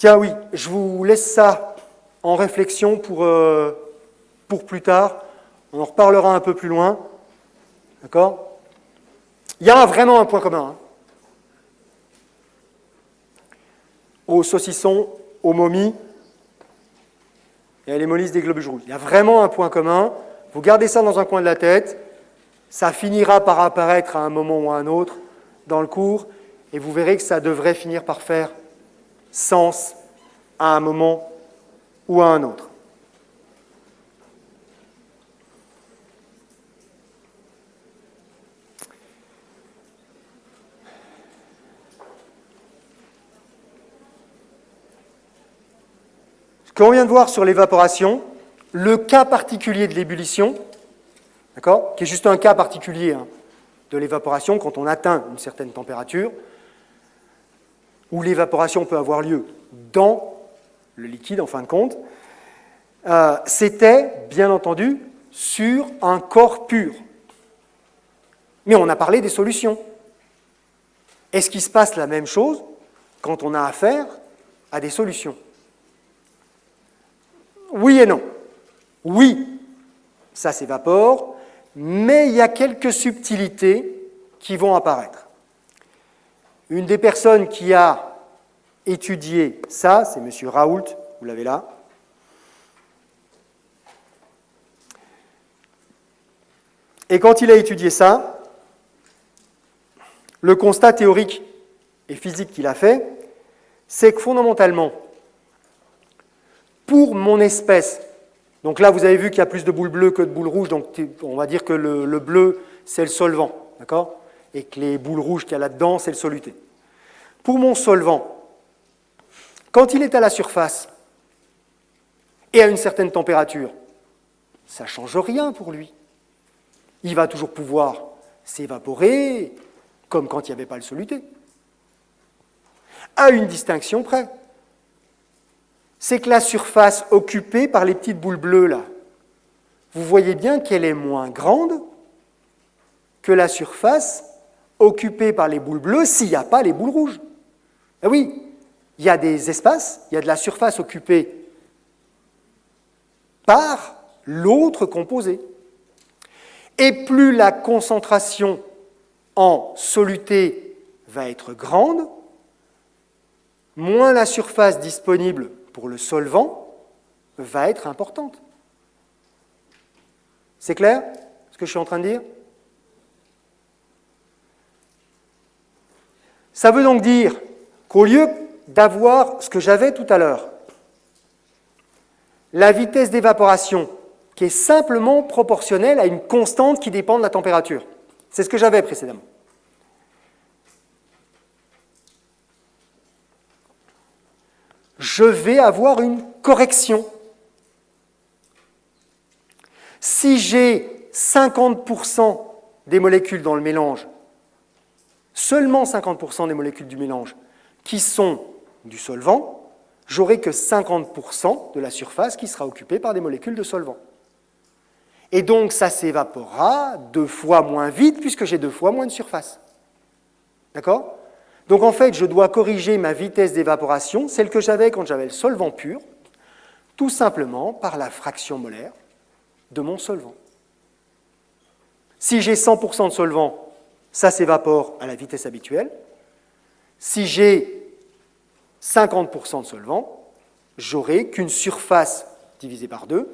Tiens, oui, je vous laisse ça en réflexion pour plus tard. On en reparlera un peu plus loin. D'accord? Il y a vraiment un point commun. Hein. Aux saucissons, aux momies et à l'hémolyse des globules rouges. Il y a vraiment un point commun. Vous gardez ça dans un coin de la tête. Ça finira par apparaître à un moment ou à un autre dans le cours. Et vous verrez que ça devrait finir par faire sens à un moment ou à un autre. Ce qu'on vient de voir sur l'évaporation, le cas particulier de l'ébullition, d'accord, qui est juste un cas particulier hein, de l'évaporation quand on atteint une certaine température, où l'évaporation peut avoir lieu dans le liquide, en fin de compte, c'était, bien entendu, sur un corps pur. Mais on a parlé des solutions. Est-ce qu'il se passe la même chose quand on a affaire à des solutions? Oui et non. Oui, ça s'évapore, mais il y a quelques subtilités qui vont apparaître. Une des personnes qui a étudié ça, c'est M. Raoult, vous l'avez là. Et quand il a étudié ça, le constat théorique et physique qu'il a fait, c'est que fondamentalement, pour mon espèce, donc là vous avez vu qu'il y a plus de boules bleues que de boules rouges, donc on va dire que le bleu c'est le solvant, d'accord? Et que les boules rouges qu'il y a là-dedans c'est le soluté. Pour mon solvant, quand il est à la surface et à une certaine température, ça ne change rien pour lui. Il va toujours pouvoir s'évaporer comme quand il n'y avait pas le soluté. À une distinction près. C'est que la surface occupée par les petites boules bleues, là, vous voyez bien qu'elle est moins grande que la surface occupée par les boules bleues s'il n'y a pas les boules rouges. Ah oui, il y a des espaces, il y a de la surface occupée par l'autre composé. Et plus la concentration en soluté va être grande, moins la surface disponible pour le solvant va être importante. C'est clair, ce que je suis en train de dire? Ça veut donc dire qu'au lieu d'avoir ce que j'avais tout à l'heure, la vitesse d'évaporation qui est simplement proportionnelle à une constante qui dépend de la température. C'est ce que j'avais précédemment. Je vais avoir une correction. Si j'ai 50% des molécules dans le mélange, seulement 50% des molécules du mélange qui sont du solvant, j'aurai que 50% de la surface qui sera occupée par des molécules de solvant. Et donc, ça s'évaporera 2 fois moins vite puisque j'ai 2 fois moins de surface. D'accord? Donc, en fait, je dois corriger ma vitesse d'évaporation, celle que j'avais quand j'avais le solvant pur, tout simplement par la fraction molaire de mon solvant. Si j'ai 100% de solvant, ça s'évapore à la vitesse habituelle. Si j'ai 50% de solvant, j'aurai qu'une surface divisée par 2,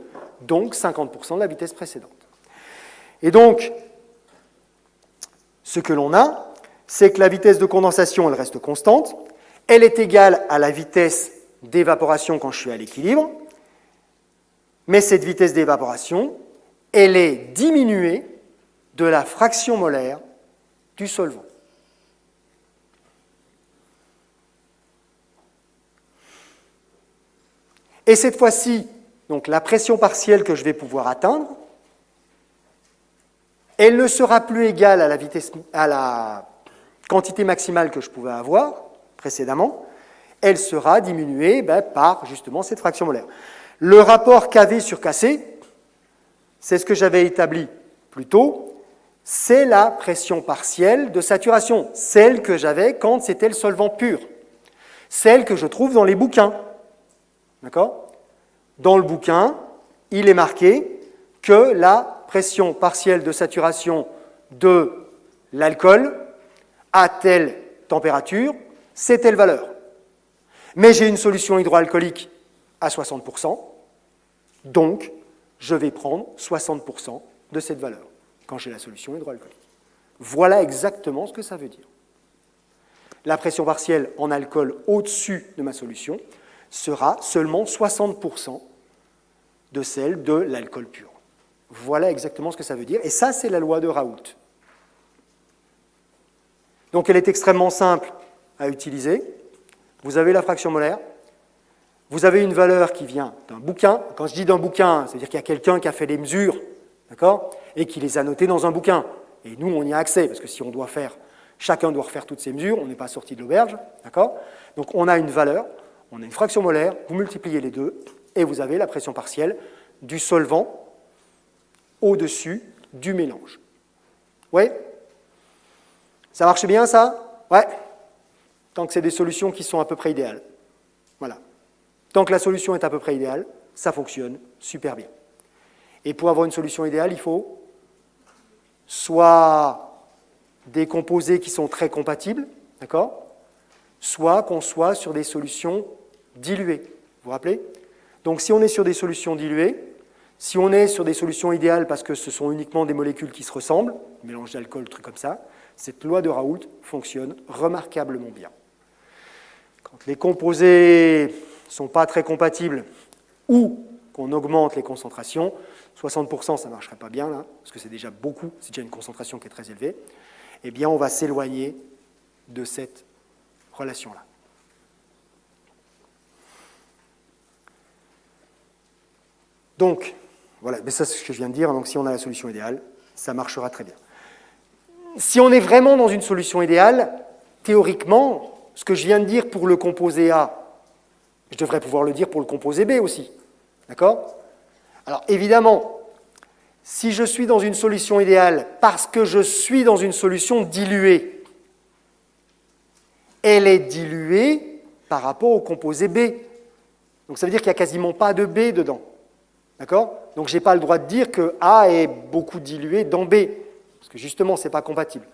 donc 50% de la vitesse précédente. Et donc, ce que l'on a, c'est que la vitesse de condensation, elle reste constante, elle est égale à la vitesse d'évaporation quand je suis à l'équilibre, mais cette vitesse d'évaporation, elle est diminuée de la fraction molaire du solvant. Et cette fois-ci, donc la pression partielle que je vais pouvoir atteindre, elle ne sera plus égale à la quantité maximale que je pouvais avoir précédemment, elle sera diminuée par justement cette fraction molaire. Le rapport KV sur KC, c'est ce que j'avais établi plus tôt, c'est la pression partielle de saturation, celle que j'avais quand c'était le solvant pur. celle que je trouve dans les bouquins. D'accord? Dans le bouquin, il est marqué que la pression partielle de saturation de l'alcool à telle température, c'est telle valeur. Mais j'ai une solution hydroalcoolique à 60%, donc je vais prendre 60% de cette valeur quand j'ai la solution hydroalcoolique. Voilà exactement ce que ça veut dire. La pression partielle en alcool au-dessus de ma solution sera seulement 60% de celle de l'alcool pur. Voilà exactement ce que ça veut dire. Et ça, c'est la loi de Raoult. Donc, elle est extrêmement simple à utiliser. Vous avez la fraction molaire. Vous avez une valeur qui vient d'un bouquin. Quand je dis d'un bouquin, c'est-à-dire qu'il y a quelqu'un qui a fait des mesures, d'accord, et qui les a notées dans un bouquin. Et nous, on y a accès, parce que si on doit faire, chacun doit refaire toutes ces mesures, on n'est pas sorti de l'auberge, d'accord? Donc, on a une valeur, on a une fraction molaire, vous multipliez les deux, et vous avez la pression partielle du solvant au-dessus du mélange. Oui? Ça marche bien, ça? Ouais. Tant que c'est des solutions qui sont à peu près idéales. Voilà. Tant que la solution est à peu près idéale, ça fonctionne super bien. Et pour avoir une solution idéale, il faut soit des composés qui sont très compatibles, d'accord? Soit qu'on soit sur des solutions diluées. Vous vous rappelez? Donc si on est sur des solutions diluées, si on est sur des solutions idéales parce que ce sont uniquement des molécules qui se ressemblent, mélange d'alcool, trucs comme ça, cette loi de Raoult fonctionne remarquablement bien. Quand les composés ne sont pas très compatibles ou qu'on augmente les concentrations, 60% ça ne marcherait pas bien, là, parce que c'est déjà beaucoup, c'est déjà une concentration qui est très élevée, eh bien on va s'éloigner de cette relation-là. Donc, voilà, mais ça c'est ce que je viens de dire, donc si on a la solution idéale, ça marchera très bien. Si on est vraiment dans une solution idéale, théoriquement, ce que je viens de dire pour le composé A, je devrais pouvoir le dire pour le composé B aussi. D'accord? Alors évidemment, si je suis dans une solution idéale parce que je suis dans une solution diluée, elle est diluée par rapport au composé B. Donc ça veut dire qu'il n'y a quasiment pas de B dedans. D'accord? Donc je n'ai pas le droit de dire que A est beaucoup dilué dans B, parce que justement, ce n'est pas compatible.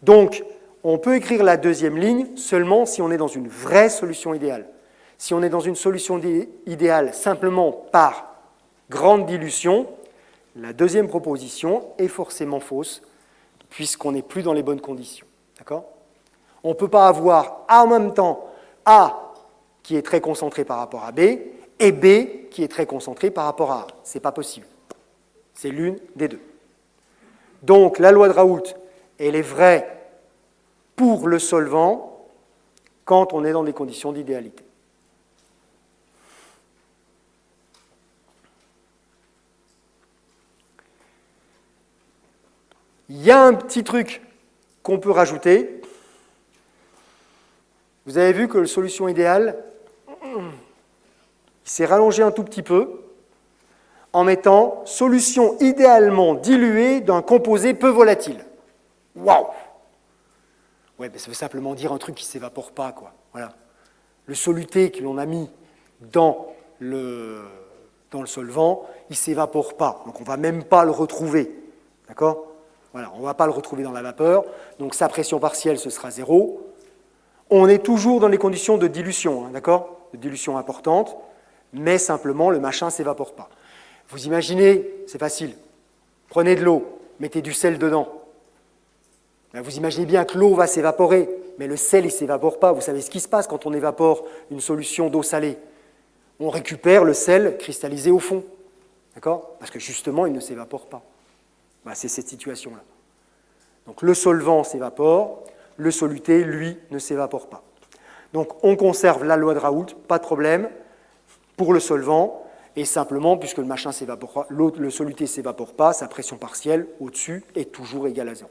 Donc, on peut écrire la deuxième ligne seulement si on est dans une vraie solution idéale. Si on est dans une solution idéale simplement par grande dilution, la deuxième proposition est forcément fausse, puisqu'on n'est plus dans les bonnes conditions. D'accord? On ne peut pas avoir en même temps A qui est très concentré par rapport à B et B qui est très concentré par rapport à A. Ce n'est pas possible. C'est l'une des deux. Donc, la loi de Raoult, elle est vraie pour le solvant quand on est dans des conditions d'idéalité. Il y a un petit truc qu'on peut rajouter. Vous avez vu que la solution idéale, il s'est rallongé un tout petit peu en mettant solution idéalement diluée d'un composé peu volatile. Waouh! Ouais, ben ça veut simplement dire un truc qui ne s'évapore pas, quoi. Voilà. Le soluté que l'on a mis dans le solvant, il ne s'évapore pas. Donc on ne va même pas le retrouver. D'accord? Voilà, on ne va pas le retrouver dans la vapeur. Donc sa pression partielle, ce sera 0. On est toujours dans les conditions de dilution, hein, d'accord? De dilution importante, mais simplement le machin ne s'évapore pas. Vous imaginez, c'est facile, prenez de l'eau, mettez du sel dedans. Vous imaginez bien que l'eau va s'évaporer, mais le sel, il ne s'évapore pas. Vous savez ce qui se passe quand on évapore une solution d'eau salée? On récupère le sel cristallisé au fond, d'accord? Parce que justement, il ne s'évapore pas. Ben, c'est cette situation-là. Donc le solvant s'évapore, le soluté, lui, ne s'évapore pas. Donc on conserve la loi de Raoult, pas de problème, pour le solvant, et simplement, puisque le machin s'évapore, le soluté ne s'évapore pas, sa pression partielle au-dessus est toujours égale à 0.